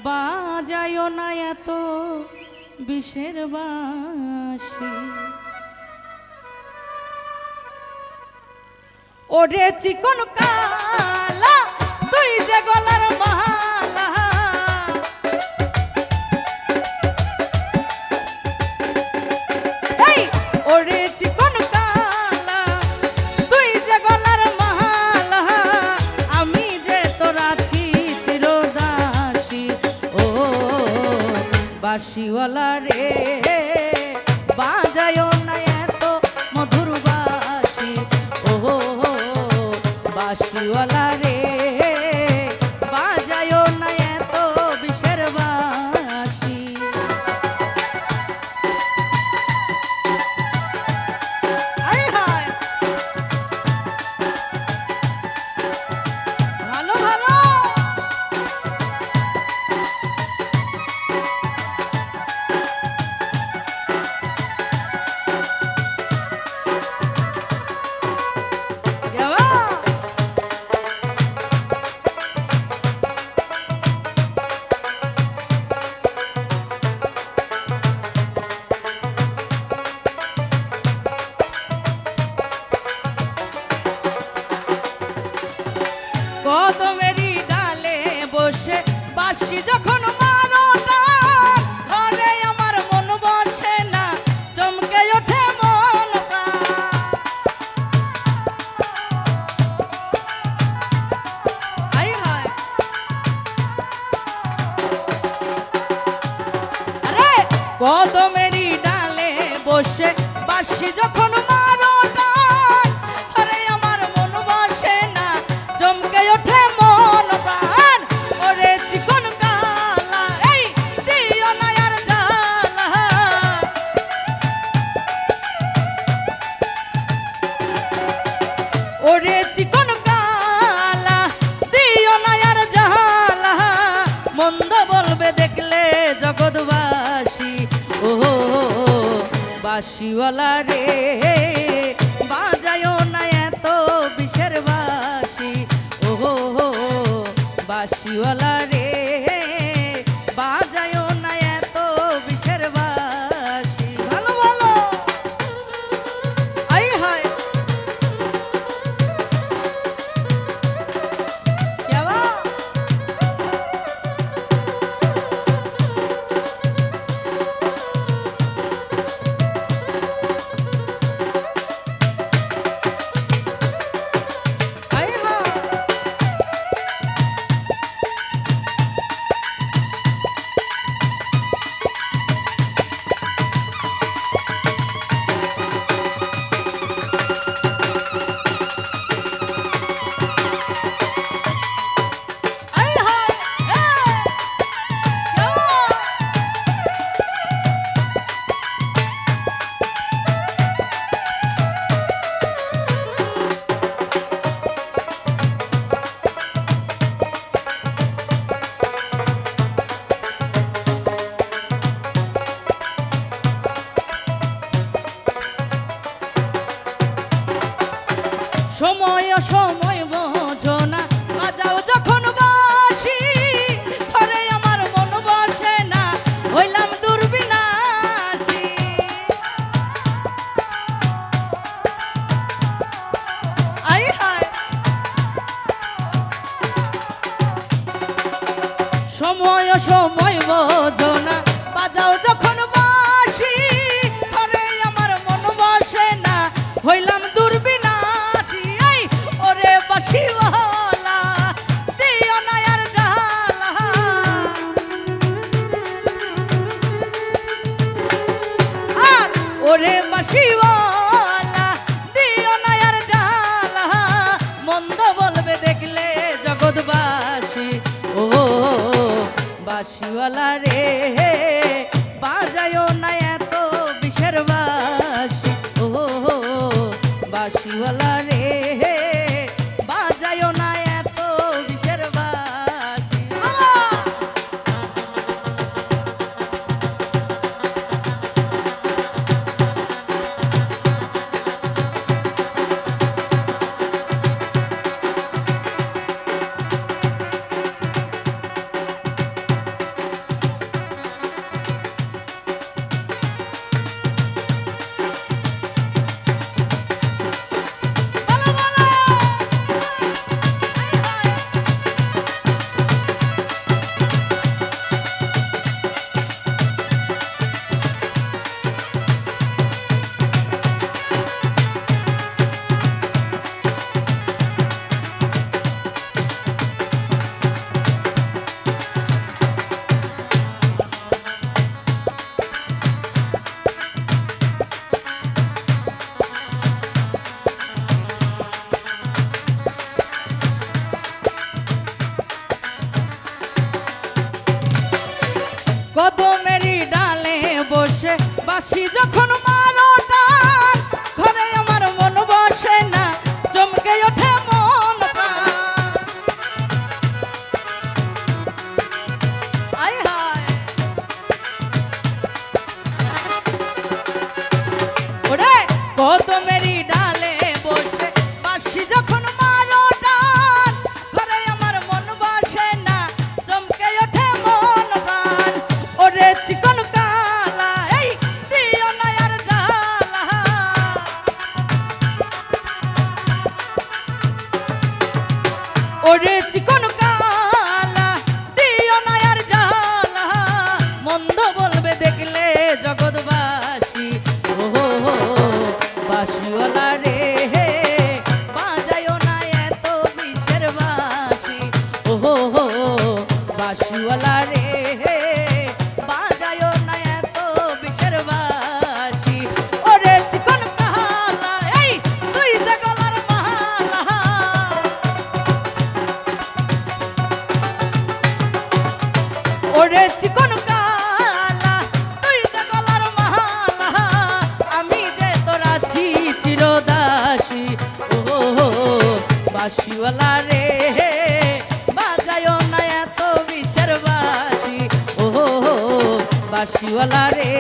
বাজায়ও না এত বিষের বাঁশি। ওরে চিকন কালা তুই যে গলার মালা, এই ওরে চিকন কালা তুই যে গলার মালা, আমি যে তোর আছি চিরদাসী। ও বাঁশিওয়ালা রে বাজায়ও না এত মধুর বাঁশি। ও বাঁশিওয়ালা রে বাজায়ও না এত বিষের বাঁশি। আয় হায় ভালো ভালো কদমেরই ডালে বসে বাঁশি যখন মারো টান, ঘরে আমার মন বসে না চমকে ওঠে মন প্রাণ। আয় হায় আরে কদমেরই ডালে বসে বাঁশি যখন মারো টান, ঘরে আমার মন বসে না চমকে ওঠে মন প্রাণ। ওরে চিকন কালা এই দিও না আর জ্বালা, ওরে চিকন কালা দিও না আর জ্বালা, মন্দ বলবে দেখলে জগৎবাসী। ও বাঁশিওয়ালা রে বাজায়ও না এত বিষের বাঁশি। ও বাঁশিওয়ালা রে বাজায়ও না এত বিষের বাঁশি। ভালো ভালো আই হায় কেবা আই হায় আই হায় সময় সময় বোঝো না বাজাও যখন বাঁশি, ঘরে আমার মন বসে না হইলাম দুর্বিনাশী। আয় হায় সময় সময় বোঝো না বাজাও যখন বাঁশি, ঘরে আমার মন বসে না হইলাম দুর্বিনাশী। এই ওরে বাঁশিওয়ালা দিও না আর জ্বালা, আর ওরে বাঁশিওয়ালা দিও না আর জ্বালা, মন্দ বলবে দেখলে জগৎবাসী। ও বাঁশিওয়ালা রে কদমেরই ডালে বসে বাঁশি যখন মারো টান, ঘরে আমার মন বসে না, চমকে ওঠে মন প্রাণ। আয় হায় ওরে কদমেরই ডালে বসে বাঁশি যখন মারো টান, ঘরে আমার মন বসে না, চমকে ওঠে মন প্রাণ। ওরে চিকন কালা এই দিও না আর জ্বালা, ওরে চিকন কালা দিও না আর জ্বালা, মন্দ বলবে দেখলে জগৎবাসী। ও বাঁশিওয়ালা রে বাজায়ও না এত বিষের বাঁশি, ও বাঁশিওয়ালা রে বাজায়ও না এত বিষের বাঁশি। ওরে চিকন কালা এই তুই যে গলার মালা, ওরে চিকন কালা তুই যে গলার মালা, আমি যে তোর আছি চিরদাসী। ও বাঁশিওয়ালা রে বাজায়ও না এত বিষের বাঁশি, ও বাঁশিওয়ালা রে